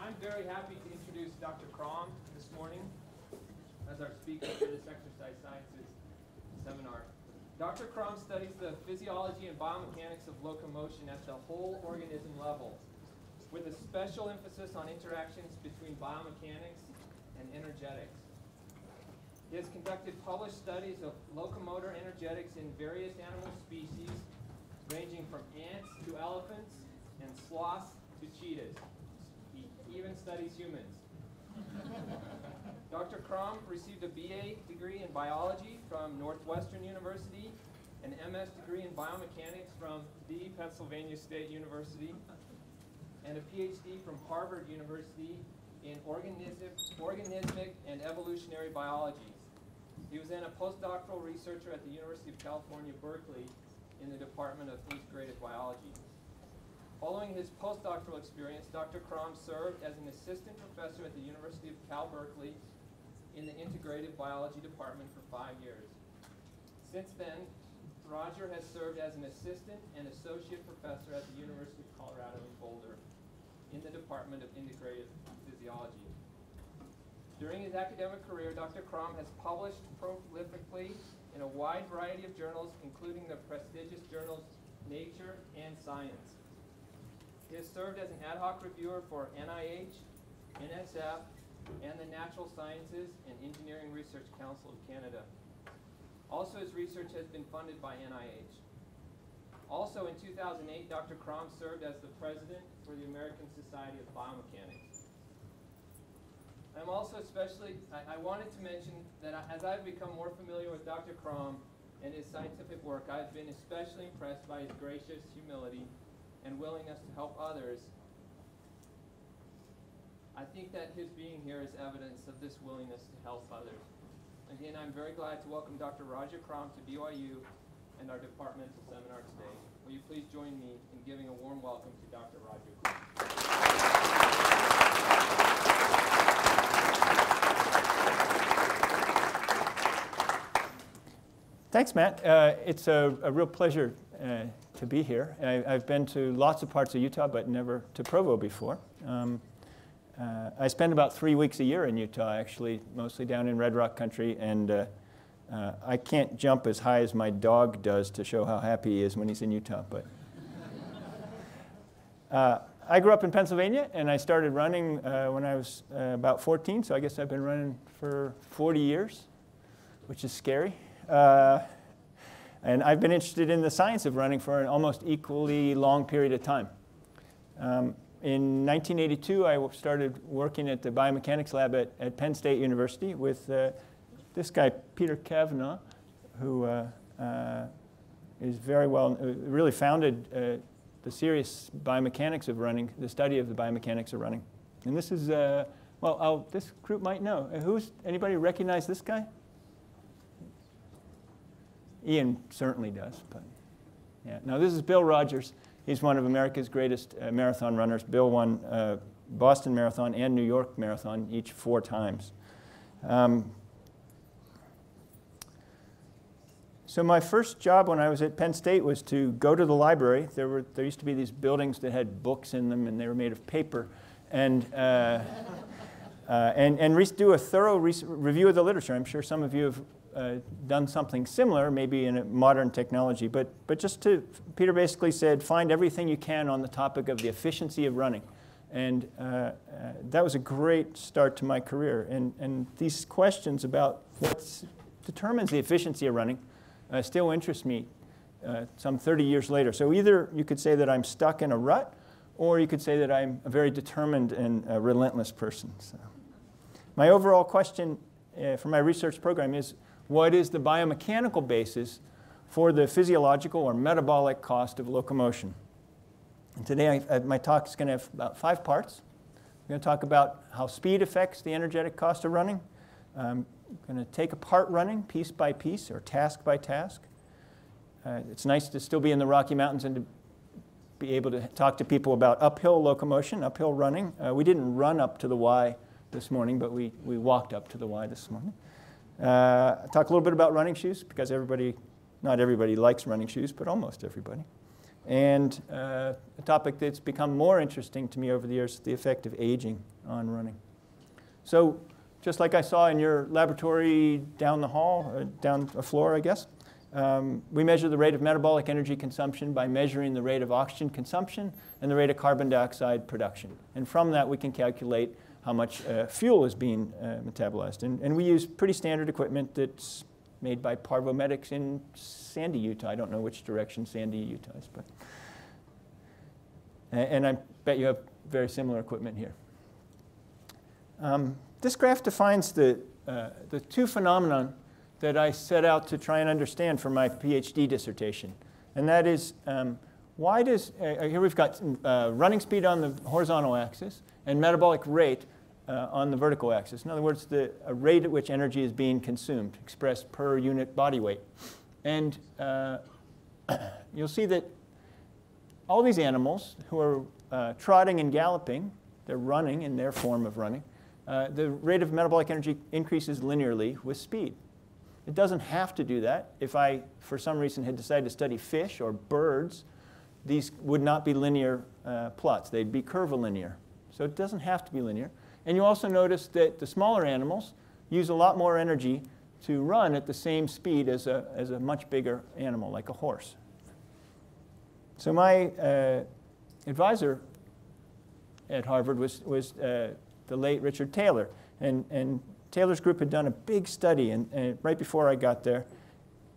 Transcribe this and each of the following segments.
I'm very happy to introduce Dr. Kram this morning as our speaker for this exercise sciences seminar. Dr. Kram studies the physiology and biomechanics of locomotion at the whole organism level, with a special emphasis on interactions between biomechanics and energetics. He has conducted published studies of locomotor energetics in various animal species, ranging from ants to elephants and sloths to cheetahs. He even studies humans. Dr. Kram received a BA degree in biology from Northwestern University, an MS degree in biomechanics from the Pennsylvania State University, and a PhD from Harvard University in organismic and evolutionary biology. He was then a postdoctoral researcher at the University of California, Berkeley, in the Department of Integrative Biology. Following his postdoctoral experience, Dr. Kram served as an assistant professor at the University of Cal Berkeley in the Integrative Biology Department for 5 years. Since then, Roger has served as an assistant and associate professor at the University of Colorado in Boulder in the Department of Integrative Physiology. During his academic career, Dr. Kram has published prolifically in a wide variety of journals, including the prestigious journals Nature and Science. He has served as an ad hoc reviewer for NIH, NSF, and the Natural Sciences and Engineering Research Council of Canada. Also, his research has been funded by NIH. Also, in 2008, Dr. Kram served as the president for the American Society of Biomechanics. I'm also I wanted to mention that as I've become more familiar with Dr. Kram and his scientific work, I've been especially impressed by his gracious humility and willingness to help others. I think that his being here is evidence of this willingness to help others. Again, I'm very glad to welcome Dr. Roger Kram to BYU and our departmental seminar today. Will you please join me in giving a warm welcome to Dr. Roger Kram. Thanks, Matt. It's a real pleasure to be here. I've been to lots of parts of Utah, but never to Provo before. I spend about 3 weeks a year in Utah, actually, mostly down in Red Rock country, and I can't jump as high as my dog does to show how happy he is when he's in Utah. But I grew up in Pennsylvania, and I started running when I was about 14, so I guess I've been running for 40 years, which is scary. And I've been interested in the science of running for an almost equally long period of time. In 1982, I started working at the Biomechanics lab at Penn State University with this guy, Peter Kavanaugh, who is very well, really founded the serious biomechanics of running, the study of the biomechanics of running. And this is, this group might know. Anybody recognize this guy? Ian certainly does, but yeah. Now this is Bill Rogers. He's one of America's greatest marathon runners. Bill won Boston Marathon and New York Marathon, each 4 times. So my first job when I was at Penn State was to go to the library. There used to be these buildings that had books in them, and they were made of paper, and do a thorough review of the literature. I'm sure some of you have done something similar, maybe in a modern technology, but Peter basically said, find everything you can on the topic of the efficiency of running. And that was a great start to my career. And these questions about what determines the efficiency of running still interest me some 30 years later. So either you could say that I'm stuck in a rut, or you could say that I'm a very determined and relentless person. So my overall question for my research program is, what is the biomechanical basis for the physiological or metabolic cost of locomotion? And today my talk is going to have about 5 parts. I'm going to talk about how speed affects the energetic cost of running. I'm going to take apart running piece by piece or task by task. It's nice to still be in the Rocky Mountains and to be able to talk to people about uphill locomotion, uphill running. We didn't run up to the Y this morning, but we walked up to the Y this morning. Talk a little bit about running shoes, because not everybody likes running shoes, but almost everybody. And a topic that's become more interesting to me over the years is the effect of aging on running. So just like I saw in your laboratory down the hall, or down a floor, I guess, we measure the rate of metabolic energy consumption by measuring the rate of oxygen consumption and the rate of carbon dioxide production. And from that, we can calculate how much fuel is being metabolized. And we use pretty standard equipment that's made by Biomechanics in Sandy, Utah. I don't know which direction Sandy, Utah is, but. And I bet you have very similar equipment here. This graph defines the two phenomena that I set out to try and understand for my PhD dissertation. And that is, why does, here we've got running speed on the horizontal axis and metabolic rate on the vertical axis. In other words, the rate at which energy is being consumed, expressed per unit body weight. And you'll see that all these animals who are trotting and galloping, they're running in their form of running, the rate of metabolic energy increases linearly with speed. It doesn't have to do that. If I, for some reason, had decided to study fish or birds, these would not be linear plots. They'd be curvilinear. So it doesn't have to be linear. And you also notice that the smaller animals use a lot more energy to run at the same speed as a much bigger animal, like a horse. So my advisor at Harvard was the late Richard Taylor. And Taylor's group had done a big study and right before I got there,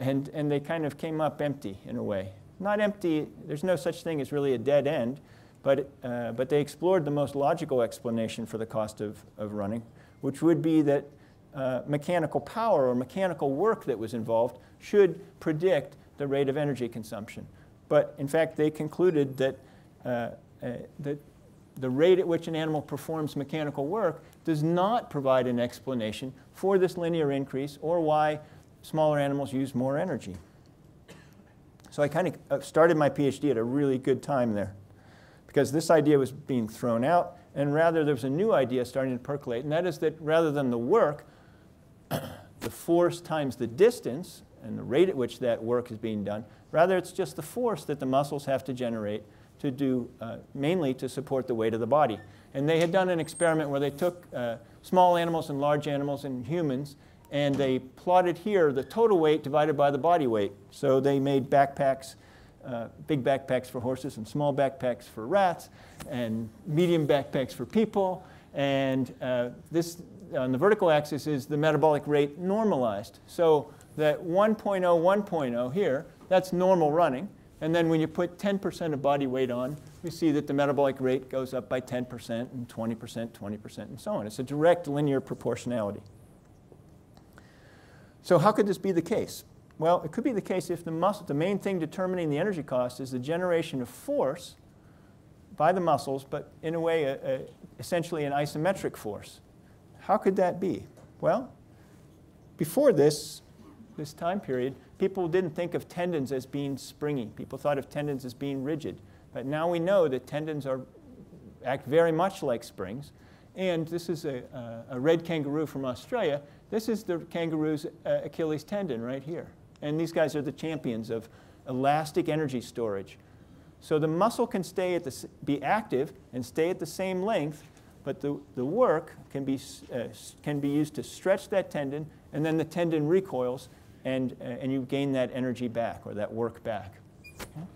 and they kind of came up empty in a way. Not empty, there's no such thing as really a dead end, but they explored the most logical explanation for the cost of running, which would be that mechanical power or mechanical work that was involved should predict the rate of energy consumption. But in fact, they concluded that the rate at which an animal performs mechanical work does not provide an explanation for this linear increase or why smaller animals use more energy. So I kind of started my PhD at a really good time there because this idea was being thrown out, and rather there was a new idea starting to percolate, and that is that rather than the work, the force times the distance and the rate at which that work is being done, rather it's just the force that the muscles have to generate to do, mainly to support the weight of the body. And they had done an experiment where they took small animals and large animals and humans, and they plotted here the total weight divided by the body weight. So they made backpacks, big backpacks for horses and small backpacks for rats, and medium backpacks for people. And this, on the vertical axis, is the metabolic rate normalized. So that 1.0, 1.0 here, that's normal running. And then when you put 10% of body weight on, we see that the metabolic rate goes up by 10% and 20%, 20%, and so on. It's a direct linear proportionality. So how could this be the case? Well, it could be the case if the main thing determining the energy cost is the generation of force by the muscles, but in a way, essentially an isometric force. How could that be? Well, before this time period, people didn't think of tendons as being springy. People thought of tendons as being rigid. But now we know that tendons act very much like springs. And this is a red kangaroo from Australia. This is the kangaroo's Achilles tendon right here. And these guys are the champions of elastic energy storage. So the muscle can be active and stay at the same length, but the work can be used to stretch that tendon, and then the tendon recoils, and you gain that energy back, or that work back. Okay?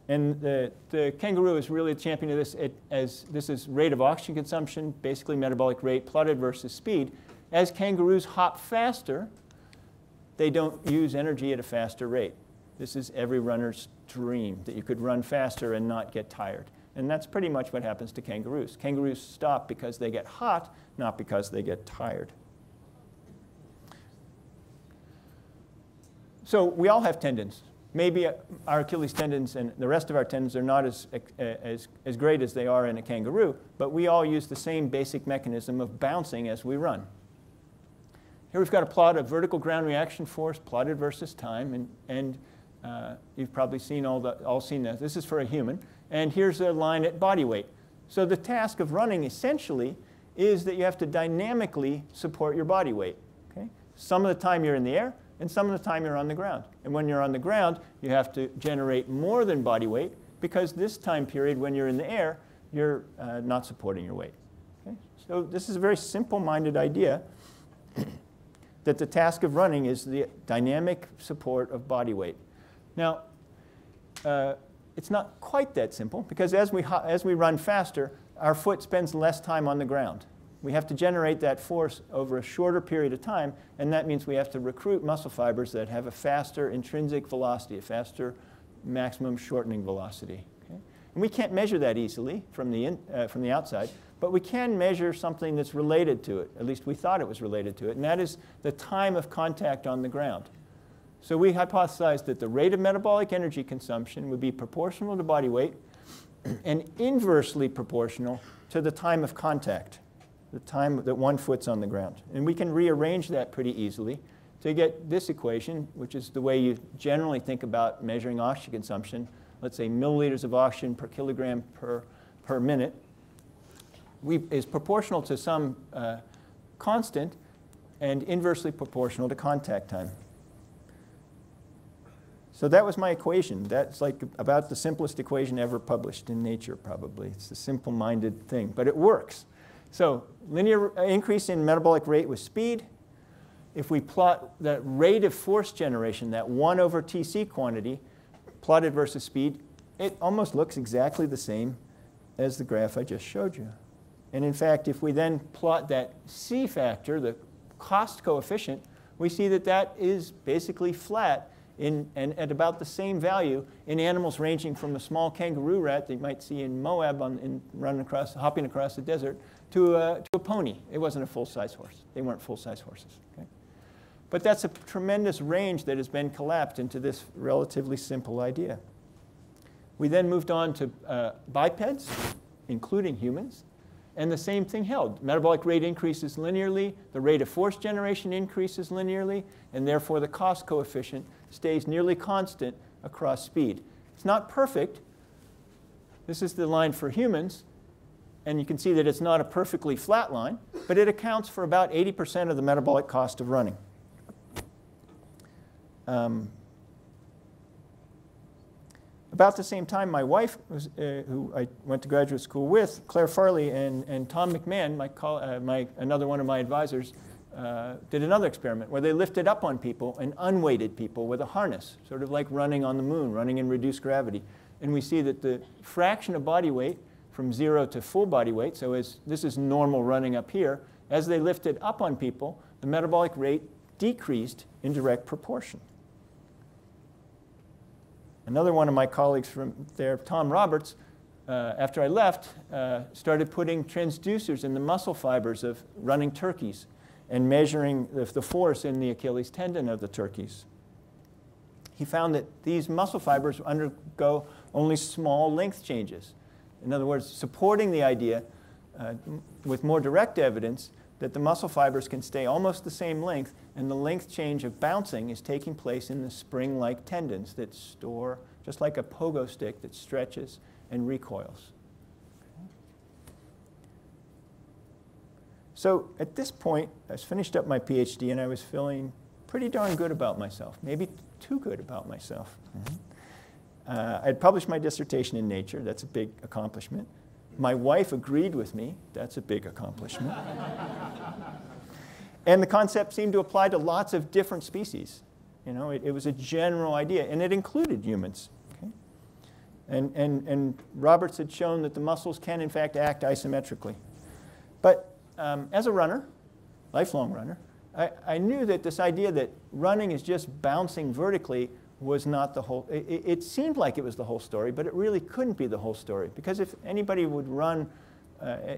And the kangaroo is really a champion of this, as this is rate of oxygen consumption, basically metabolic rate plotted versus speed. As kangaroos hop faster, they don't use energy at a faster rate. This is every runner's dream, that you could run faster and not get tired. And that's pretty much what happens to kangaroos. Kangaroos stop because they get hot, not because they get tired. So we all have tendons. Maybe our Achilles tendons and the rest of our tendons are not as great as they are in a kangaroo, but we all use the same basic mechanism of bouncing as we run. Here we've got a plot of vertical ground reaction force plotted versus time, and you've probably seen all seen that. This is for a human, and here's a line at body weight. So the task of running essentially is that you have to dynamically support your body weight. Okay? Some of the time you're in the air, and some of the time you're on the ground. And when you're on the ground, you have to generate more than body weight, because this time period when you're in the air, you're not supporting your weight. Okay? So this is a very simple-minded idea that the task of running is the dynamic support of body weight. Now, it's not quite that simple, because as we run faster, our foot spends less time on the ground. We have to generate that force over a shorter period of time, and that means we have to recruit muscle fibers that have a faster intrinsic velocity, a faster maximum shortening velocity. Okay? And we can't measure that easily from the outside, but we can measure something that's related to it. At least we thought it was related to it, and that is the time of contact on the ground. So we hypothesized that the rate of metabolic energy consumption would be proportional to body weight and inversely proportional to the time of contact, the time that one foot's on the ground. And we can rearrange that pretty easily to get this equation, which is the way you generally think about measuring oxygen consumption, let's say milliliters of oxygen per kilogram per minute, is proportional to some constant and inversely proportional to contact time. So that was my equation. That's like about the simplest equation ever published in Nature, probably. It's a simple-minded thing, but it works. So linear increase in metabolic rate with speed. If we plot that rate of force generation, that 1 over Tc quantity, plotted versus speed, it almost looks exactly the same as the graph I just showed you. And in fact, if we then plot that C factor, the cost coefficient, we see that that is basically flat and at about the same value in animals ranging from a small kangaroo rat that you might see in Moab hopping across the desert to a pony. It wasn't a full-size horse. They weren't full-size horses. Okay? But that's a tremendous range that has been collapsed into this relatively simple idea. We then moved on to bipeds, including humans, and the same thing held. Metabolic rate increases linearly, the rate of force generation increases linearly, and therefore the cost coefficient stays nearly constant across speed. It's not perfect. This is the line for humans, and you can see that it's not a perfectly flat line, but it accounts for about 80% of the metabolic cost of running. About the same time, my wife, who I went to graduate school with, Claire Farley and Tom McMahon, another one of my advisors, did another experiment where they lifted up on people and unweighted people with a harness, sort of like running on the moon, running in reduced gravity. And we see that the fraction of body weight from 0 to full body weight, so this is normal running up here, as they lifted up on people, the metabolic rate decreased in direct proportion. Another one of my colleagues from there, Tom Roberts, after I left, started putting transducers in the muscle fibers of running turkeys and measuring the force in the Achilles tendon of the turkeys. He found that these muscle fibers undergo only small length changes. In other words, supporting the idea with more direct evidence that the muscle fibers can stay almost the same length, and the length change of bouncing is taking place in the spring-like tendons that store, just like a pogo stick that stretches and recoils. So at this point, I finished up my PhD, and I was feeling pretty darn good about myself, maybe too good about myself. I'd published my dissertation in Nature. That's a big accomplishment. My wife agreed with me. That's a big accomplishment. And the concept seemed to apply to lots of different species. You know, it was a general idea, and it included humans. Okay? And Roberts had shown that the muscles can, in fact, act isometrically. But as a runner, lifelong runner, I knew that this idea that running is just bouncing vertically was not the whole. It seemed like it was the whole story, but it really couldn't be the whole story. Because if anybody would run,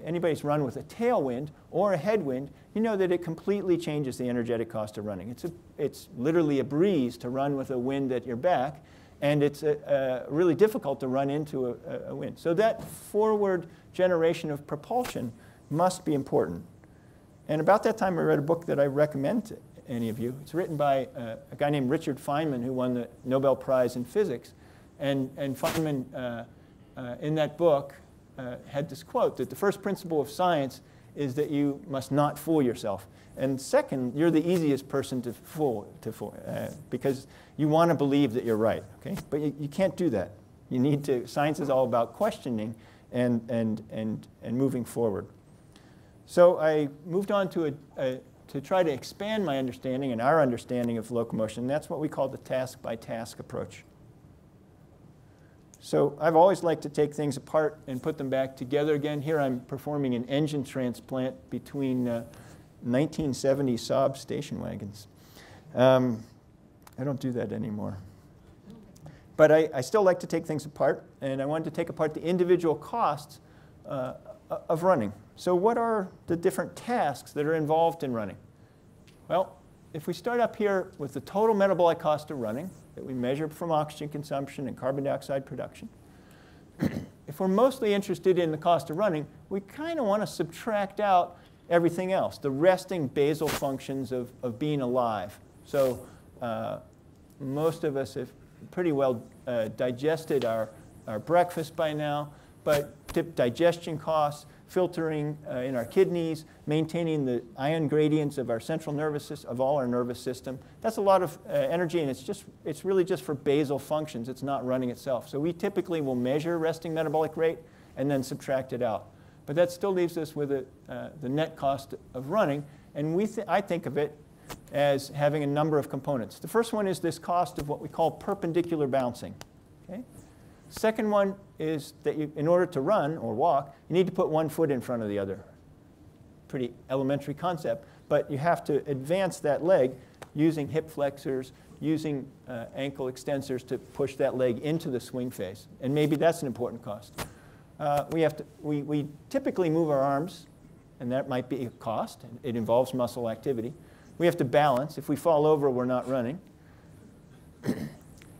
anybody's run with a tailwind or a headwind, you know that it completely changes the energetic cost of running. It's literally a breeze to run with a wind at your back, and it's really difficult to run into a wind. So that forward generation of propulsion must be important. And about that time, I read a book that I recommend to any of you. It's written by a guy named Richard Feynman, who won the Nobel Prize in Physics. And Feynman, in that book, had this quote that the first principle of science is that you must not fool yourself. And second, you're the easiest person to fool because you want to believe that you're right, okay? But you can't do that. You need to, science is all about questioning and moving forward. So I moved on to try to expand my understanding and our understanding of locomotion. That's what we call the task-by-task approach. So I've always liked to take things apart and put them back together again. Here I'm performing an engine transplant between 1970 Saab station wagons. I don't do that anymore. But I still like to take things apart, and I wanted to take apart the individual costs of running. So what are the different tasks that are involved in running? Well, if we start up here with the total metabolic cost of running that we measure from oxygen consumption and carbon dioxide production, if we're mostly interested in the cost of running, we kind of want to subtract out everything else, the resting basal functions of being alive. So most of us have pretty well digested our breakfast by now, but digestion costs, filtering in our kidneys, maintaining the ion gradients of our central nervous system, of all our nervous system. That's a lot of energy, and it's really just for basal functions. It's not running itself. So we typically will measure resting metabolic rate and then subtract it out. But that still leaves us with the net cost of running, and I think of it as having a number of components. The first one is this cost of what we call perpendicular bouncing. Okay? Second one is that in order to run or walk, you need to put one foot in front of the other. Pretty elementary concept, but you have to advance that leg using hip flexors, using ankle extensors to push that leg into the swing phase. And maybe that's an important cost. We typically move our arms, and that might be a cost. It involves muscle activity. We have to balance. If we fall over, we're not running.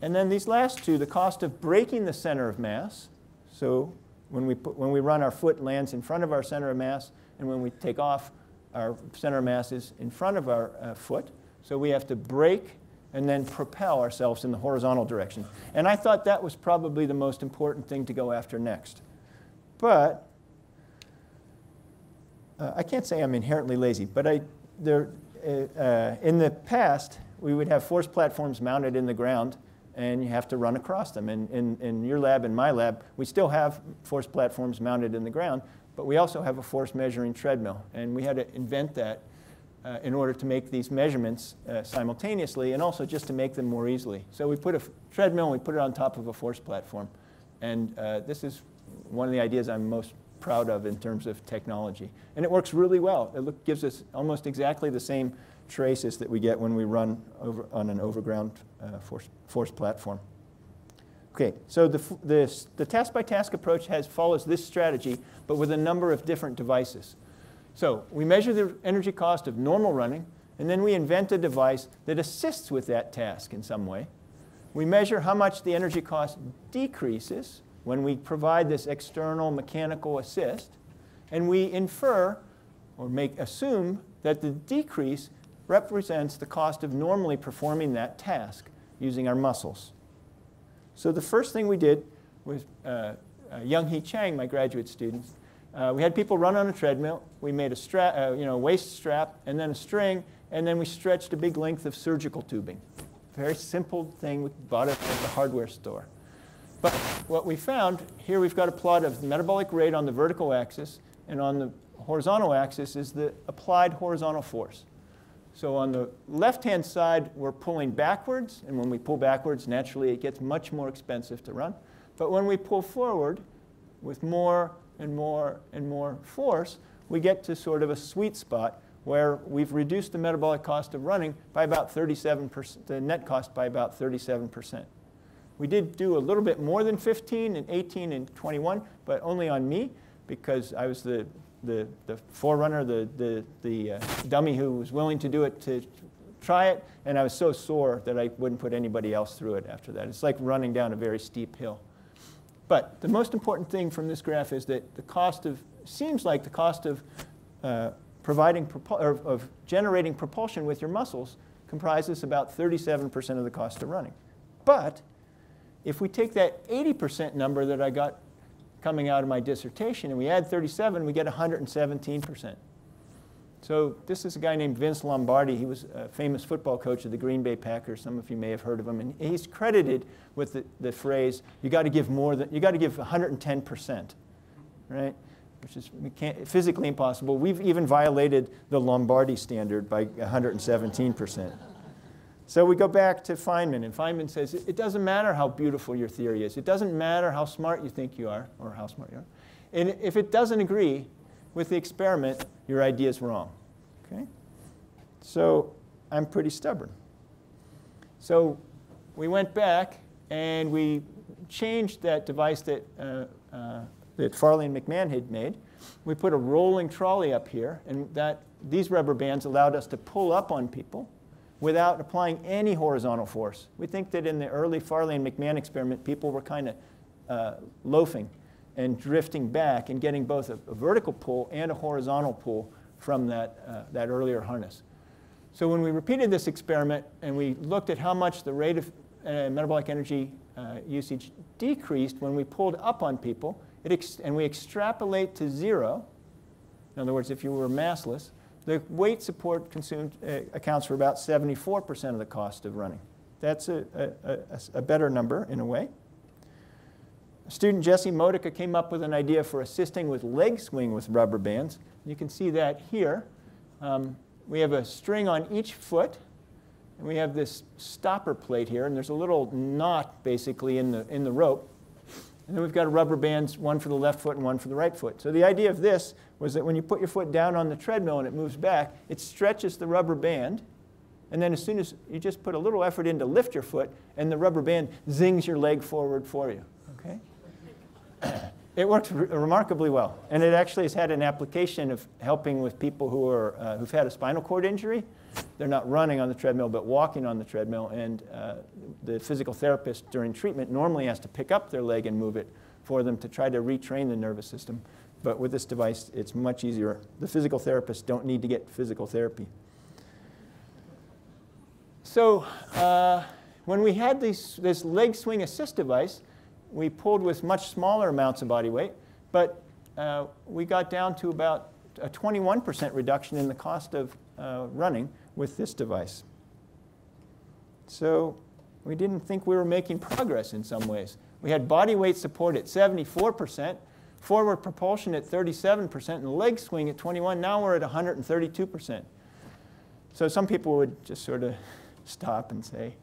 And then these last two, the cost of breaking the center of mass. So when we run, our foot lands in front of our center of mass, and when we take off, our center of mass is in front of our foot. So we have to brake and then propel ourselves in the horizontal direction. And I thought that was probably the most important thing to go after next. But I can't say I'm inherently lazy, but in the past, we would have force platforms mounted in the ground, and you have to run across them. And in your lab and my lab, we still have force platforms mounted in the ground, but we also have a force measuring treadmill. And we had to invent that in order to make these measurements simultaneously, and also just to make them more easily. So we put a treadmill and we put it on top of a force platform. And this is one of the ideas I'm most proud of in terms of technology. And it works really well. It gives us almost exactly the same traces that we get when we run on an overground force platform. Okay, so the task-by-task approach follows this strategy, but with a number of different devices. So we measure the energy cost of normal running, and then we invent a device that assists with that task in some way. We measure how much the energy cost decreases when we provide this external mechanical assist, and we infer or assume that the decrease represents the cost of normally performing that task using our muscles. So the first thing we did with Young-Hee Chang, my graduate students, we had people run on a treadmill. We made a waist strap and then a string, and then we stretched a big length of surgical tubing. Very simple thing. We bought it at the hardware store. But what we found, here we've got a plot of the metabolic rate on the vertical axis, and on the horizontal axis is the applied horizontal force. So on the left-hand side, we're pulling backwards, and when we pull backwards, naturally it gets much more expensive to run. But when we pull forward with more and more and more force, we get to sort of a sweet spot where we've reduced the metabolic cost of running by about 37%, the net cost by about 37%. We did do a little bit more than 15 and 18 and 21, but only on me, because I was the forerunner, the dummy who was willing to do it, to try it, and I was so sore that I wouldn't put anybody else through it after that. It's like running down a very steep hill. But the most important thing from this graph is that seems like the cost of generating propulsion with your muscles comprises about 37% of the cost of running. But if we take that 80% number that I got coming out of my dissertation, and we add 37, we get 117%. So this is a guy named Vince Lombardi. He was a famous football coach of the Green Bay Packers. Some of you may have heard of him. And he's credited with the phrase, you got to give 110%, right? Which is physically impossible. We've even violated the Lombardi standard by 117%. So we go back to Feynman, and Feynman says, it doesn't matter how beautiful your theory is. It doesn't matter how smart you think you are, or how smart you are. And if it doesn't agree with the experiment, your idea is wrong. Okay? So I'm pretty stubborn. So we went back, and we changed that device that Farley and McMahon had made. We put a rolling trolley up here, and these rubber bands allowed us to pull up on people without applying any horizontal force. We think that in the early Farley and McMahon experiment, people were kind of loafing and drifting back and getting both a vertical pull and a horizontal pull from that earlier harness. So when we repeated this experiment and we looked at how much the rate of metabolic energy usage decreased when we pulled up on people, and we extrapolate to 0, in other words, if you were massless, the weight support consumed accounts for about 74% of the cost of running. That's a better number in a way. Student Jesse Modica came up with an idea for assisting with leg swing with rubber bands. You can see that here. We have a string on each foot, and we have this stopper plate here, and there's a little knot basically in the rope. And then we've got rubber bands, one for the left foot and one for the right foot. So the idea of this was that when you put your foot down on the treadmill and it moves back, it stretches the rubber band. And then as soon as you just put a little effort in to lift your foot, and the rubber band zings your leg forward for you. Okay? It works remarkably well. And it actually has had an application of helping with people who've had a spinal cord injury. They're not running on the treadmill, but walking on the treadmill. And the physical therapist during treatment normally has to pick up their leg and move it for them to try to retrain the nervous system. But with this device, it's much easier. The physical therapists don't need to get physical therapy. So when we had this leg swing assist device, we pulled with much smaller amounts of body weight, but we got down to about a 21% reduction in the cost of running with this device. So we didn't think we were making progress in some ways. We had body weight support at 74%, forward propulsion at 37%, and leg swing at 21%. Now we're at 132%. So some people would just sort of stop and say,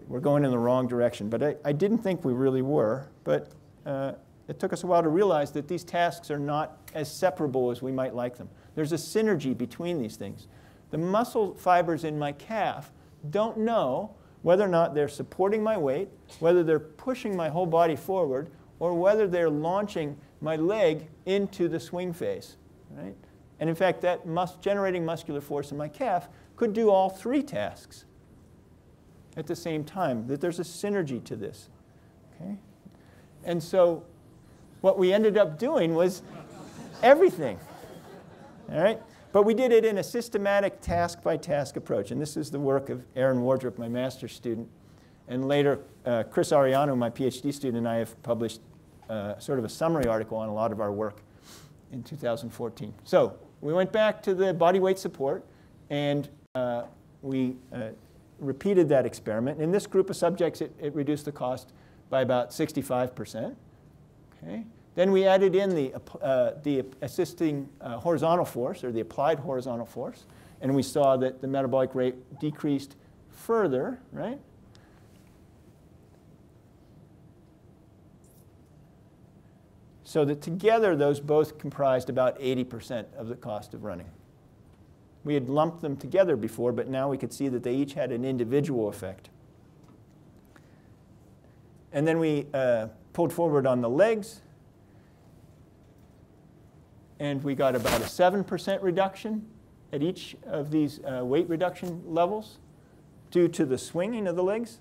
we're going in the wrong direction. But I didn't think we really were. But it took us a while to realize that these tasks are not as separable as we might like them. There's a synergy between these things. The muscle fibers in my calf don't know whether or not they're supporting my weight, whether they're pushing my whole body forward, or whether they're launching my leg into the swing phase. Right? And in fact, that generating muscular force in my calf could do all three tasks at the same time, that there's a synergy to this. Okay? And so what we ended up doing was everything. All right? But we did it in a systematic task-by-task approach. And this is the work of Aaron Wardrop, my master's student. And later, Chris Ariano, my PhD student, and I have published sort of a summary article on a lot of our work in 2014. So we went back to the body weight support, and we repeated that experiment. In this group of subjects, it reduced the cost by about 65%. Okay? Then we added in the assisting horizontal force, or the applied horizontal force, and we saw that the metabolic rate decreased further, right? So that together, those both comprised about 80% of the cost of running. We had lumped them together before, but now we could see that they each had an individual effect. And then we pulled forward on the legs, and we got about a 7% reduction at each of these weight reduction levels due to the swinging of the legs.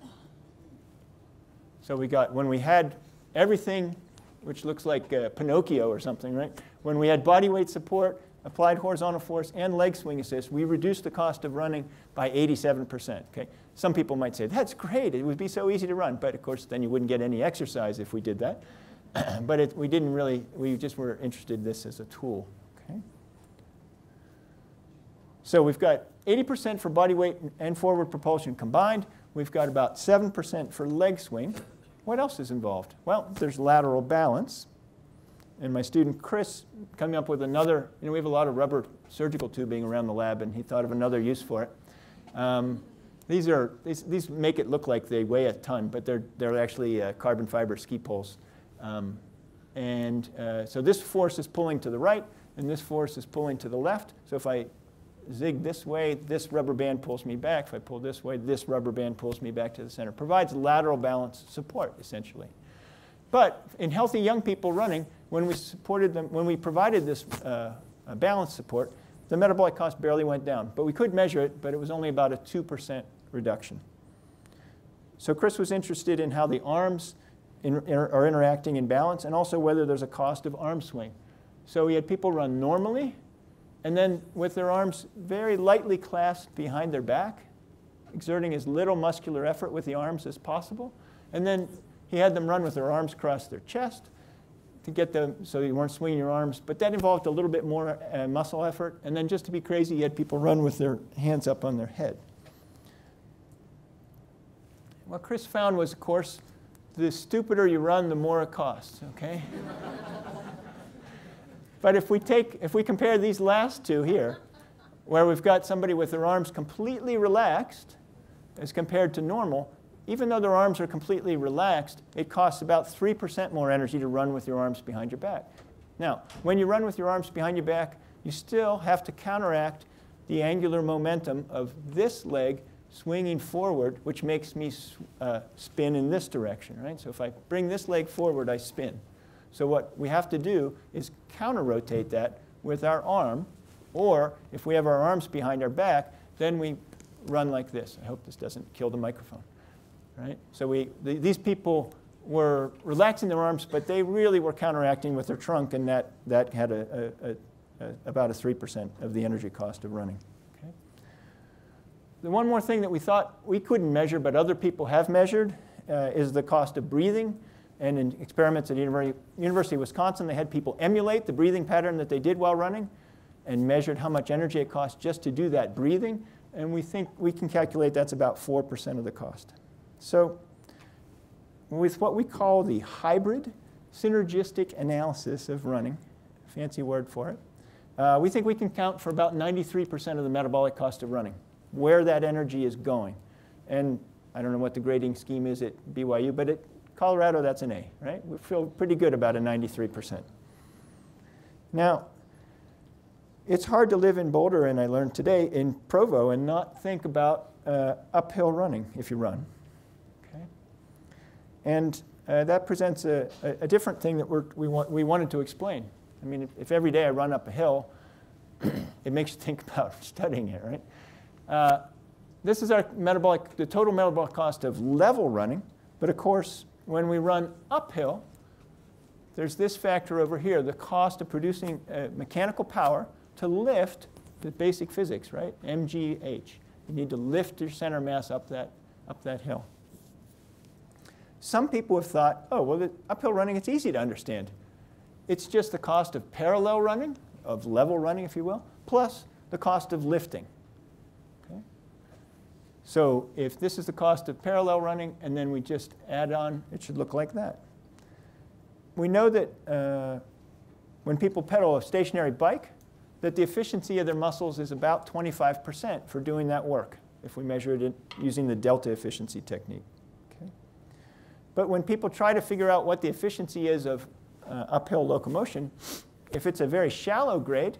So we got, when we had everything, which looks like Pinocchio or something, right? When we had body weight support, applied horizontal force, and leg swing assist, we reduced the cost of running by 87%. Okay? Some people might say, that's great, it would be so easy to run. But of course, then you wouldn't get any exercise if we did that. but we didn't really, we just were interested in this as a tool. Okay? So we've got 80% for body weight and forward propulsion combined. We've got about 7% for leg swing. What else is involved? Well, there's lateral balance. And my student Chris coming up with another, we have a lot of rubber surgical tubing around the lab, and he thought of another use for it. These make it look like they weigh a ton, but they're actually carbon fiber ski poles. So this force is pulling to the right, and this force is pulling to the left. So if I zig this way, this rubber band pulls me back. If I pull this way, this rubber band pulls me back to the center. Provides lateral balance support, essentially. But in healthy young people running, when we provided this balance support, the metabolic cost barely went down. But we could measure it, but it was only about a 2% reduction. So Chris was interested in how the arms are interacting in balance, and also whether there's a cost of arm swing. So he had people run normally, and then with their arms very lightly clasped behind their back, exerting as little muscular effort with the arms as possible. And then he had them run with their arms across their chest to get them so you weren't swinging your arms. But that involved a little bit more muscle effort. And then just to be crazy, he had people run with their hands up on their head. What Chris found was, of course, the stupider you run, the more it costs, okay? But if we compare these last two here, where we've got somebody with their arms completely relaxed as compared to normal, even though their arms are completely relaxed, it costs about 3% more energy to run with your arms behind your back. Now, when you run with your arms behind your back, you still have to counteract the angular momentum of this leg swinging forward, which makes me spin in this direction, right? So if I bring this leg forward, I spin. So what we have to do is counter-rotate that with our arm, or if we have our arms behind our back, then we run like this. I hope this doesn't kill the microphone, right? So these people were relaxing their arms, but they really were counteracting with their trunk, and that had about a 3% of the energy cost of running. Okay? The one more thing that we thought we couldn't measure, but other people have measured, is the cost of breathing. And in experiments at University of Wisconsin, they had people emulate the breathing pattern that they did while running and measured how much energy it cost just to do that breathing. And we think we can calculate that's about 4% of the cost. So with what we call the hybrid synergistic analysis of running, fancy word for it, we think we can count for about 93% of the metabolic cost of running, where that energy is going. And I don't know what the grading scheme is at BYU, but at Colorado, that's an A, right? We feel pretty good about a 93%. Now, it's hard to live in Boulder, and I learned today, in Provo, and not think about uphill running if you run. Okay? And that presents a different thing that we wanted to explain. I mean, if every day I run up a hill, it makes you think about studying it, right? This is the total metabolic cost of level running, but of course, when we run uphill, there's this factor over here, the cost of producing mechanical power to lift the basic physics, right? mgh. You need to lift your center mass up that hill. Some people have thought, oh, well, the uphill running, it's easy to understand. It's just the cost of parallel running, of level running, if you will, plus the cost of lifting. So if this is the cost of parallel running, and then we just add on, it should look like that. We know that when people pedal a stationary bike, that the efficiency of their muscles is about 25% for doing that work, if we measure it using the delta efficiency technique. Okay? But when people try to figure out what the efficiency is of uphill locomotion, if it's a very shallow grade,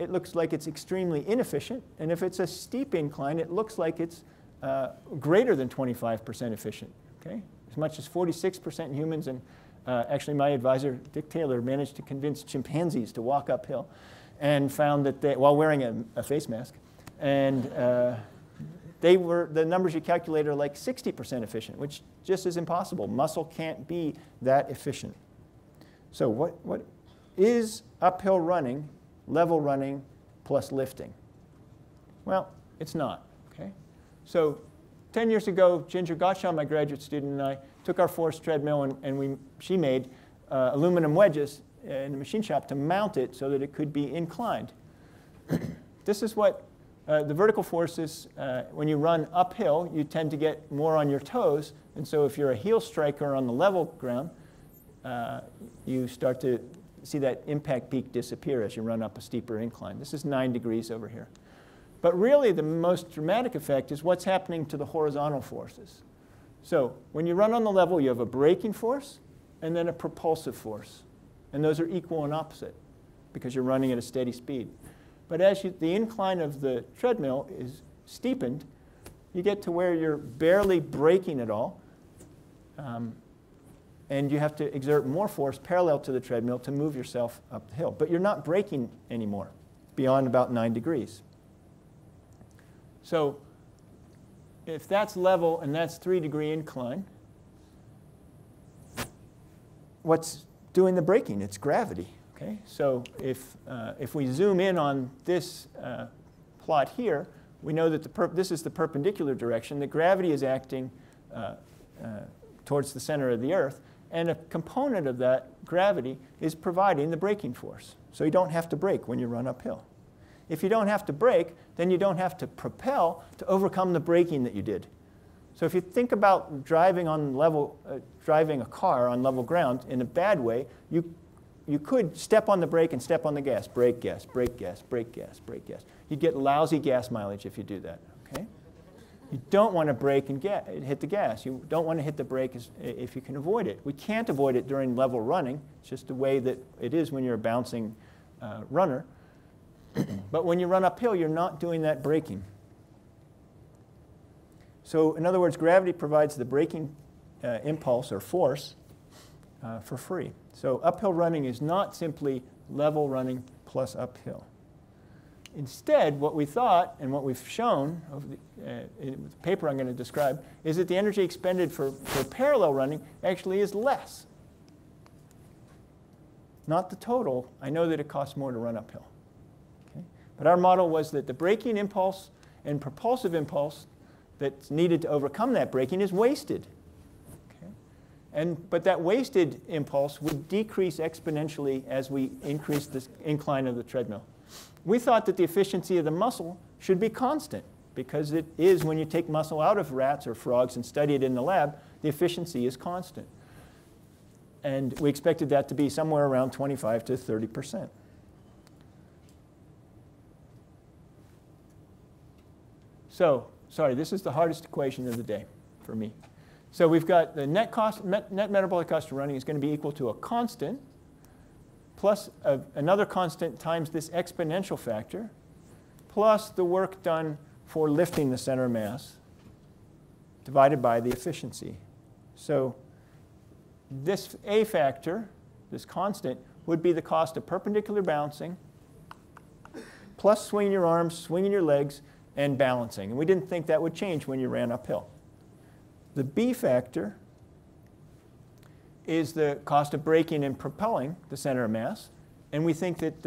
it looks like it's extremely inefficient. And if it's a steep incline, it looks like it's greater than 25% efficient, okay? As much as 46% in humans, and actually my advisor, Dick Taylor, managed to convince chimpanzees to walk uphill and found that while wearing a face mask, and the numbers you calculate are like 60% efficient, which just is impossible. Muscle can't be that efficient. So what is uphill running, level running, plus lifting? Well, it's not. So 10 years ago, Ginger Gottschall, my graduate student, and I took our forced treadmill, and she made aluminum wedges in the machine shop to mount it so that it could be inclined. This is what the vertical forces, when you run uphill, you tend to get more on your toes. And so if you're a heel striker on the level ground, you start to see that impact peak disappear as you run up a steeper incline. This is 9 degrees over here. But really, the most dramatic effect is what's happening to the horizontal forces. So when you run on the level, you have a braking force and then a propulsive force. And those are equal and opposite because you're running at a steady speed. But as the incline of the treadmill is steepened, you get to where you're barely braking at all. And you have to exert more force parallel to the treadmill to move yourself up the hill. But you're not braking anymore beyond about 9 degrees. So if that's level and that's 3-degree incline, what's doing the braking? It's gravity. Okay? So if we zoom in on this plot here, we know that this is the perpendicular direction, that gravity is acting towards the center of the Earth. And a component of that gravity is providing the braking force. So you don't have to brake when you run uphill. If you don't have to brake, then you don't have to propel to overcome the braking that you did. So if you think about driving a car on level ground in a bad way, you could step on the brake and step on the gas. Brake, gas, brake, gas, brake, gas, brake, gas. You'd get lousy gas mileage if you do that. Okay? You don't want to brake and hit the gas. You don't want to hit the brake if you can avoid it. We can't avoid it during level running. It's just the way that it is when you're a bouncing runner. But when you run uphill, you're not doing that braking. So in other words, gravity provides the braking impulse or force for free. So uphill running is not simply level running plus uphill. Instead, what we thought and what we've shown in the paper I'm going to describe is that the energy expended for parallel running actually is less. Not the total. I know that it costs more to run uphill. Okay? But our model was that the braking impulse and propulsive impulse that's needed to overcome that braking is wasted. Okay? But that wasted impulse would decrease exponentially as we increase the incline of the treadmill. We thought that the efficiency of the muscle should be constant because it is when you take muscle out of rats or frogs and study it in the lab, the efficiency is constant. And we expected that to be somewhere around 25 to 30%. So, sorry, this is the hardest equation of the day for me. So we've got the net metabolic cost of running is going to be equal to a constant plus another constant times this exponential factor, plus the work done for lifting the center of mass, divided by the efficiency. So this A factor, this constant, would be the cost of perpendicular bouncing, plus swinging your arms, swinging your legs, and balancing. And we didn't think that would change when you ran uphill. The B factor is the cost of braking and propelling the center of mass. And we think that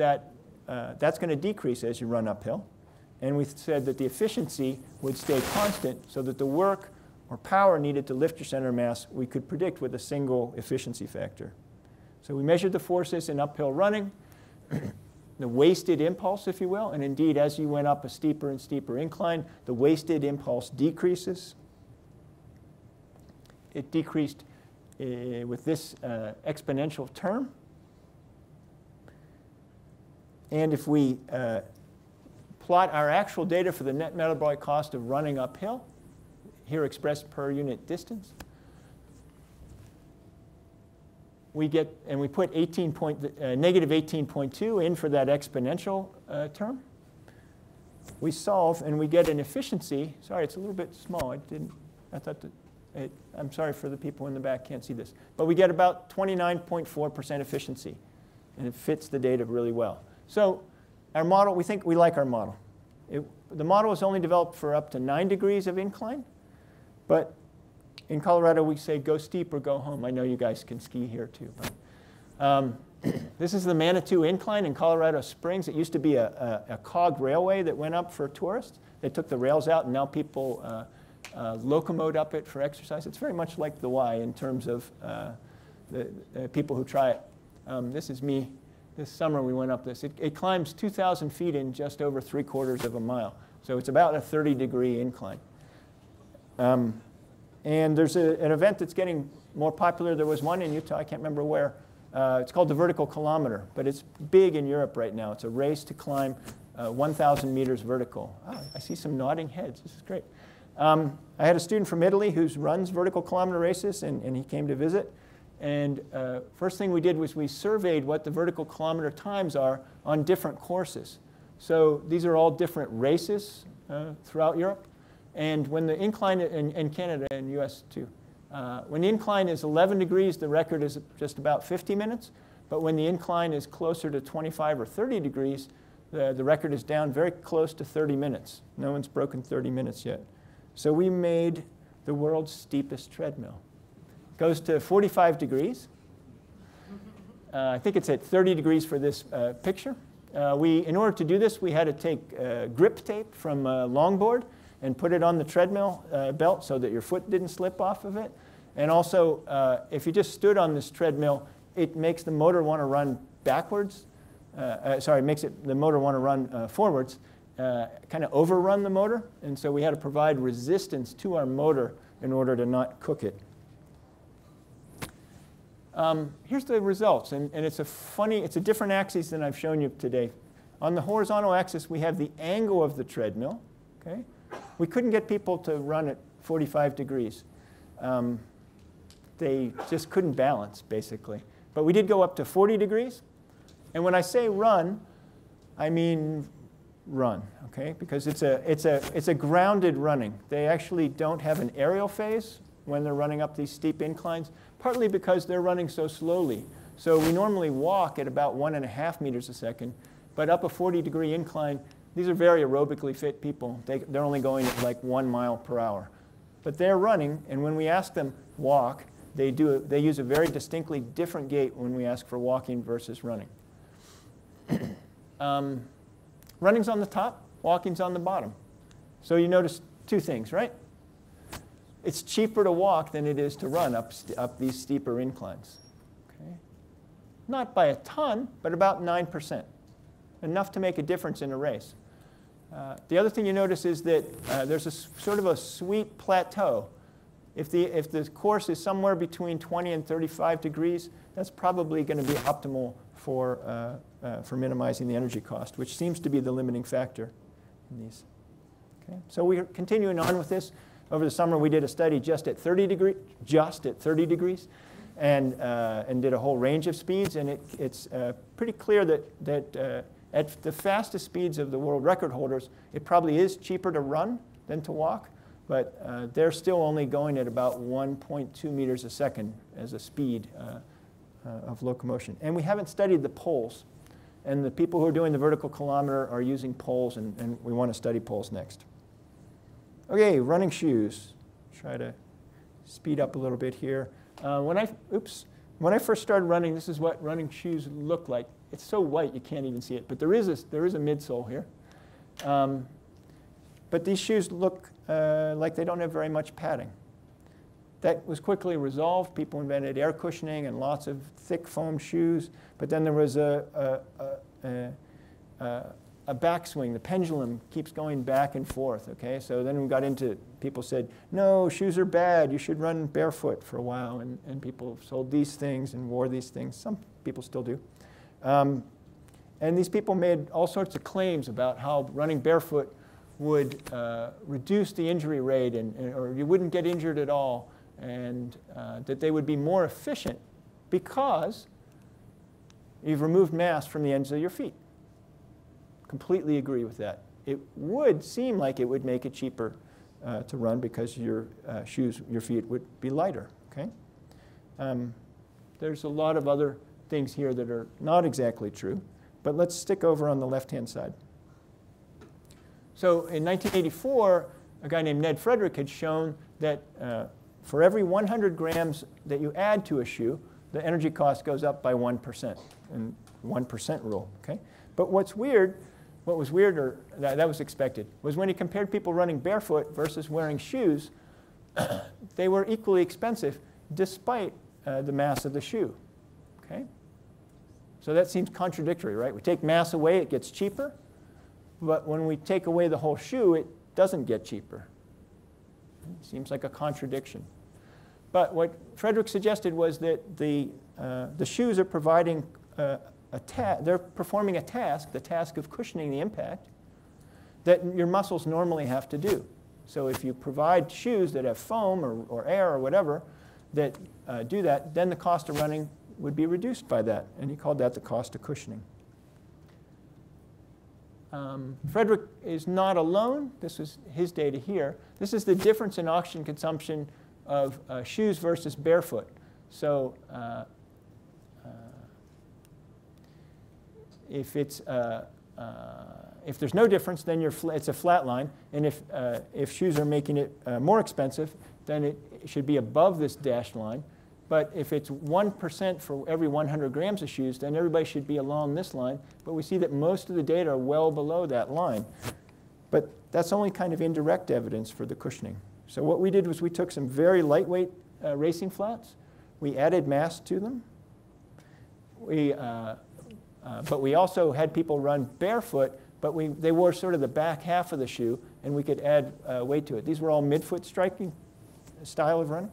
that's going to decrease as you run uphill. And we said that the efficiency would stay constant so that the work or power needed to lift your center of mass we could predict with a single efficiency factor. So we measured the forces in uphill running, the wasted impulse, if you will. And indeed, as you went up a steeper and steeper incline, the wasted impulse decreases. It decreased with this exponential term. And if we plot our actual data for the net metabolic cost of running uphill, here expressed per unit distance, we get, and we put negative 18.2 in for that exponential term. We solve, and we get an efficiency. Sorry, it's a little bit small. I thought that. I'm sorry for the people in the back can't see this. But we get about 29.4% efficiency. And it fits the data really well. So our model, we think we like our model. The model is only developed for up to 9 degrees of incline. But in Colorado, we say go steep or go home. I know you guys can ski here too. But, this is the Manitou Incline in Colorado Springs. It used to be a cog railway that went up for tourists. They took the rails out, and now people locomote up it for exercise. It's very much like the Y in terms of the people who try it. This is me. This summer we went up this. It climbs 2,000 feet in just over 3/4 of a mile. So it's about a 30-degree incline. And there's an event that's getting more popular. There was one in Utah, I can't remember where. It's called the Vertical Kilometer, but it's big in Europe right now. It's a race to climb 1,000 meters vertical. Oh, I see some nodding heads. This is great. I had a student from Italy who runs vertical kilometer races, and he came to visit. And first thing we did was we surveyed what the vertical kilometer times are on different courses. So these are all different races throughout Europe. And when the incline, in Canada and US too, when the incline is 11 degrees, the record is just about 50 minutes. But when the incline is closer to 25 or 30 degrees, the record is down very close to 30 minutes. No one's broken 30 minutes yet. So we made the world's steepest treadmill. It goes to 45 degrees. I think it's at 30 degrees for this picture. In order to do this, we had to take grip tape from a longboard and put it on the treadmill belt so that your foot didn't slip off of it. And also, if you just stood on this treadmill, it makes the motor want to run backwards. Makes the motor want to run forwards, kind of overrun the motor. And so we had to provide resistance to our motor in order to not cook it. Here's the results, and it's a different axis than I've shown you today. On the horizontal axis, we have the angle of the treadmill. Okay? We couldn't get people to run at 45 degrees. They just couldn't balance, basically. But we did go up to 40 degrees. And when I say run, I mean run, okay? Because it's a grounded running. They actually don't have an aerial phase when they're running up these steep inclines, partly because they're running so slowly. So we normally walk at about 1.5 meters a second, but up a 40-degree incline, these are very aerobically fit people. They're only going at like 1 mile per hour. But they're running, and when we ask them walk, they use a very distinctly different gait when we ask for walking versus running. Running's on the top, walking's on the bottom. So you notice two things, right? It's cheaper to walk than it is to run up these steeper inclines. Okay? Not by a ton, but about 9%. Enough to make a difference in a race. The other thing you notice is that there's a sort of a sweet plateau. If the course is somewhere between 20 and 35 degrees, that's probably going to be optimal for minimizing the energy cost, which seems to be the limiting factor in these. Okay? So we're continuing on with this. Over the summer, we did a study just at 30 degrees, and did a whole range of speeds. And it's pretty clear that at the fastest speeds of the world record holders, it probably is cheaper to run than to walk. But they're still only going at about 1.2 meters a second as a speed of locomotion. And we haven't studied the poles. And the people who are doing the vertical kilometer are using poles, and we want to study poles next. Okay, running shoes. Try to speed up a little bit here. When I first started running, this is what running shoes look like. It's so white you can't even see it, but there is a midsole here. But these shoes look like they don't have very much padding. That was quickly resolved. People invented air cushioning and lots of thick foam shoes. But then there was a backswing. The pendulum keeps going back and forth. Okay, so then we got into, people said, no, shoes are bad. You should run barefoot for a while. And people sold these things and wore these things. Some people still do. And these people made all sorts of claims about how running barefoot would reduce the injury rate, or you wouldn't get injured at all, and that they would be more efficient because you've removed mass from the ends of your feet. Completely agree with that. It would seem like it would make it cheaper to run because your feet would be lighter. Okay? There's a lot of other things here that are not exactly true, but let's stick over on the left-hand side. So in 1984, a guy named Ned Frederick had shown that for every 100 grams that you add to a shoe, the energy cost goes up by 1%, and 1% rule. Okay? But what was weird, or that was expected, was when he compared people running barefoot versus wearing shoes, they were equally expensive despite the mass of the shoe. Okay? So that seems contradictory, right? We take mass away, it gets cheaper. But when we take away the whole shoe, it doesn't get cheaper. It seems like a contradiction. But what Frederick suggested was that the shoes are providing they're performing a task, the task of cushioning the impact, that your muscles normally have to do. So if you provide shoes that have foam or air or whatever that do that, then the cost of running would be reduced by that. And he called that the cost of cushioning. Frederick is not alone. This is his data here. This is the difference in oxygen consumption of shoes versus barefoot. So if there's no difference, then it's a flat line. And if shoes are making it more expensive, then it should be above this dashed line. But if it's 1% for every 100 grams of shoes, then everybody should be along this line. But we see that most of the data are well below that line. But that's only kind of indirect evidence for the cushioning. So what we did was we took some very lightweight racing flats. We added mass to them. But we also had people run barefoot, but they wore sort of the back half of the shoe, and we could add weight to it. These were all midfoot striking style of running.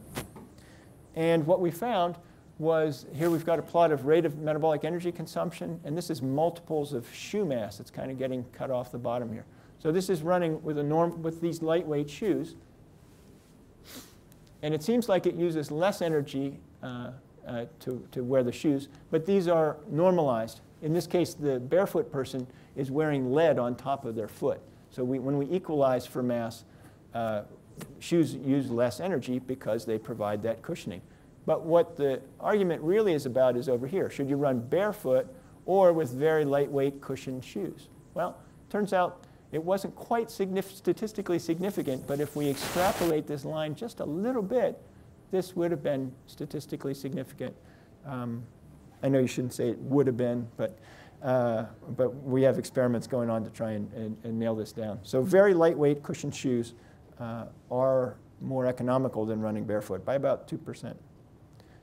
And what we found was, here we've got a plot of rate of metabolic energy consumption, and this is multiples of shoe mass. It's kind of getting cut off the bottom here. So this is running with these lightweight shoes. And it seems like it uses less energy to wear the shoes, but these are normalized. In this case, the barefoot person is wearing lead on top of their foot. So when we equalize for mass, shoes use less energy because they provide that cushioning. But what the argument really is about is over here. Should you run barefoot or with very lightweight cushioned shoes? Well, turns out it wasn't quite statistically significant, but if we extrapolate this line just a little bit, this would have been statistically significant. I know you shouldn't say it would have been, but we have experiments going on to try and nail this down. So very lightweight cushioned shoes are more economical than running barefoot by about 2%.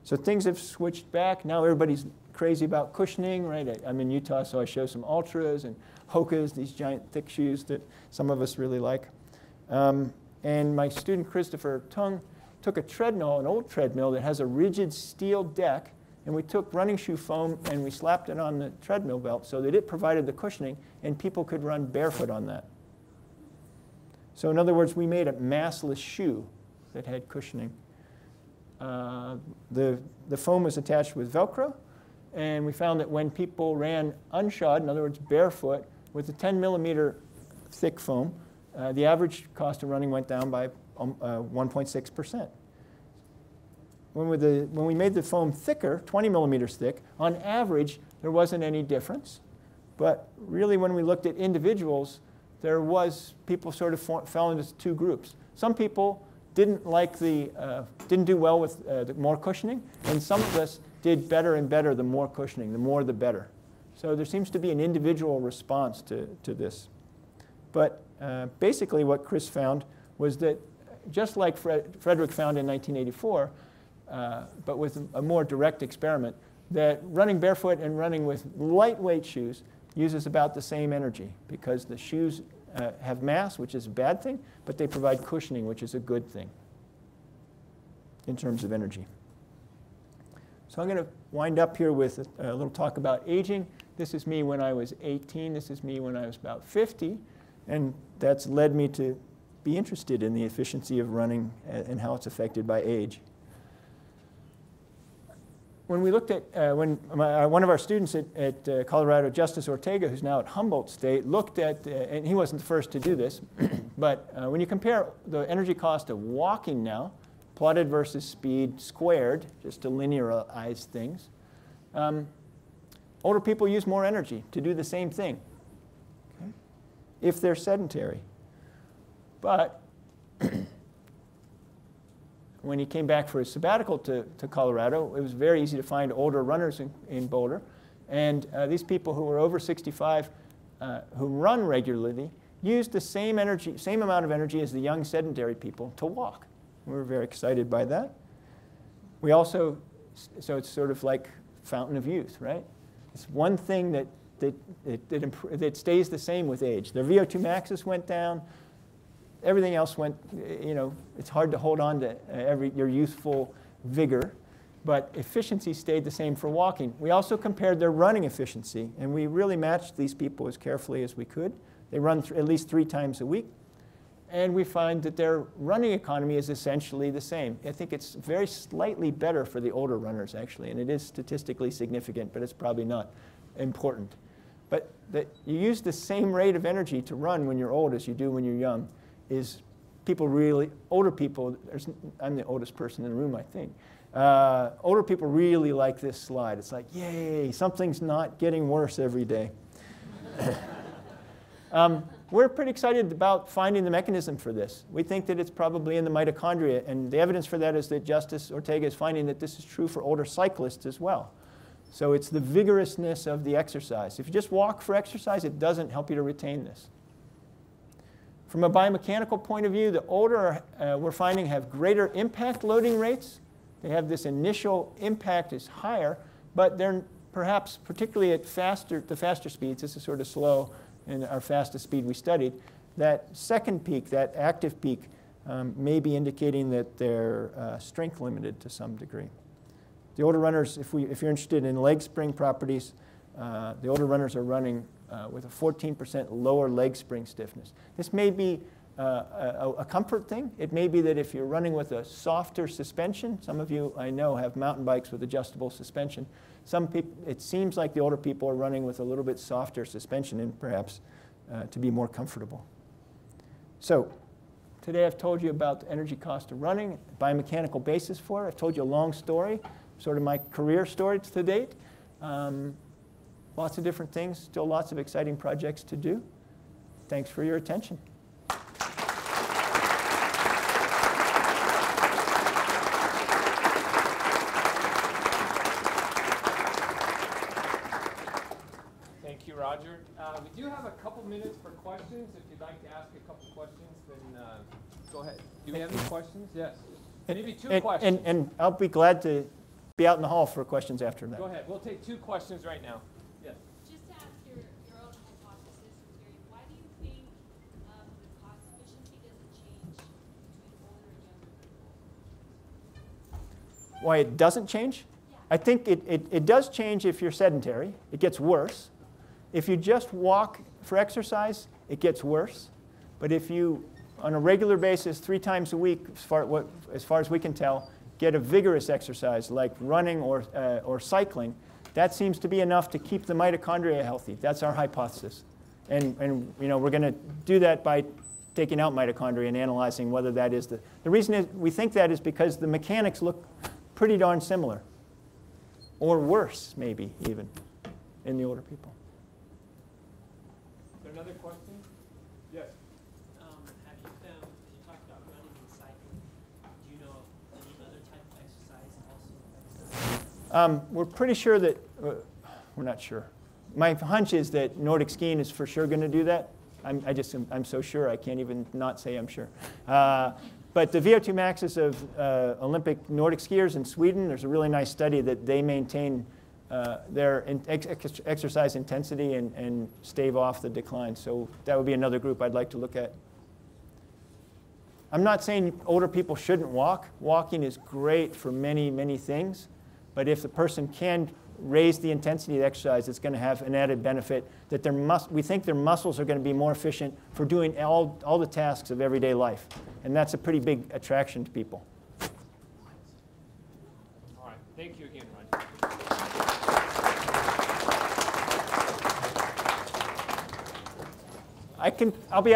So things have switched back. Now everybody's crazy about cushioning, right? I'm in Utah, so I show some Ultras and Hokas, these giant thick shoes that some of us really like. And my student Christopher Tung took a treadmill, an old treadmill that has a rigid steel deck, and we took running shoe foam and we slapped it on the treadmill belt so that it provided the cushioning and people could run barefoot on that. So in other words, we made a massless shoe that had cushioning. The foam was attached with Velcro, and we found that when people ran unshod, in other words, barefoot, with a 10 millimeter thick foam, the average cost of running went down by 1.6%. When we made the foam thicker, 20 millimeters thick, on average, there wasn't any difference. But really, when we looked at individuals, people sort of fell into two groups. Some people didn't do well with the more cushioning, and some of us did better and better the more cushioning, the more the better. So there seems to be an individual response to this. But basically what Chris found was that just like Frederick found in 1984, but with a more direct experiment, that running barefoot and running with lightweight shoes uses about the same energy because the shoes have mass, which is a bad thing, but they provide cushioning, which is a good thing in terms of energy. So I'm going to wind up here with a little talk about aging. This is me when I was 18. This is me when I was about 50. And that's led me to be interested in the efficiency of running and how it's affected by age. When we looked at, one of our students at Colorado, Justice Ortega, who's now at Humboldt State, looked at, and he wasn't the first to do this, but when you compare the energy cost of walking now, plotted versus speed squared, just to linearize things, older people use more energy to do the same thing, okay, if they're sedentary. But when he came back for his sabbatical to Colorado, it was very easy to find older runners in Boulder. And these people who were over 65 who run regularly used the same amount of energy as the young sedentary people to walk. We were very excited by that. We also So it's sort of like fountain of youth, right? It's one thing that stays the same with age. Their VO2 maxes went down. Everything else went, it's hard to hold on to your youthful vigor, but efficiency stayed the same for walking. We also compared their running efficiency, and we really matched these people as carefully as we could. They run at least 3 times a week, and we find that their running economy is essentially the same. I think it's very slightly better for the older runners, actually, and it is statistically significant, but it's probably not important. But that you use the same rate of energy to run when you're old as you do when you're young is older people, I'm the oldest person in the room, I think. Older people really like this slide. It's like, yay, something's not getting worse every day. We're pretty excited about finding the mechanism for this. We think that it's probably in the mitochondria, and the evidence for that is that Justice Ortega is finding that this is true for older cyclists as well. So it's the vigorousness of the exercise. If you just walk for exercise, it doesn't help you to retain this. From a biomechanical point of view, the older we're finding have greater impact loading rates. They have this initial impact is higher, but they're perhaps particularly at the faster speeds, this is sort of slow in our fastest speed we studied, that second peak, that active peak, may be indicating that they're strength limited to some degree. The older runners, if you're interested in leg spring properties, the older runners are running with a 14% lower leg spring stiffness. This may be a comfort thing. It may be that if you're running with a softer suspension, some of you I know have mountain bikes with adjustable suspension. Some people, it seems like the older people are running with a little bit softer suspension and perhaps to be more comfortable. So today I've told you about the energy cost of running, biomechanical basis for it. I've told you a long story, sort of my career story to date. Lots of different things, still lots of exciting projects to do. Thanks for your attention. Thank you, Roger. We do have a couple minutes for questions. If you'd like to ask a couple questions, then go ahead. Do we have any questions? Yes. Maybe two questions. And I'll be glad to be out in the hall for questions after that. Go ahead. We'll take 2 questions right now. Yes. Just to ask your own hypothesis, why do you think the cost efficiency doesn't change between older and younger people? Why it doesn't change? Yeah. I think it does change if you're sedentary. It gets worse. If you just walk for exercise, it gets worse. But if you, on a regular basis, 3 times a week, as far as we can tell, get a vigorous exercise like running or cycling, that seems to be enough to keep the mitochondria healthy. That's our hypothesis. And we're going to do that by taking out mitochondria and analyzing whether that is the reason is we think that is because the mechanics look pretty darn similar, or worse maybe even, in the older people. Is there another question? Yes. Have you found, you talked about running and cycling, do you know of any other type of exercise also affects that? We're pretty sure that, we're not sure. My hunch is that Nordic skiing is for sure going to do that. I'm so sure I can't even not say I'm sure. But the VO2 maxes of Olympic Nordic skiers in Sweden, there's a really nice study that they maintain their exercise intensity and stave off the decline. So that would be another group I'd like to look at. I'm not saying older people shouldn't walk. Walking is great for many, many things. But if the person can raise the intensity of the exercise, it's going to have an added benefit that we think their muscles are going to be more efficient for doing all the tasks of everyday life. And that's a pretty big attraction to people. All right. Thank you again, Roger. I'll be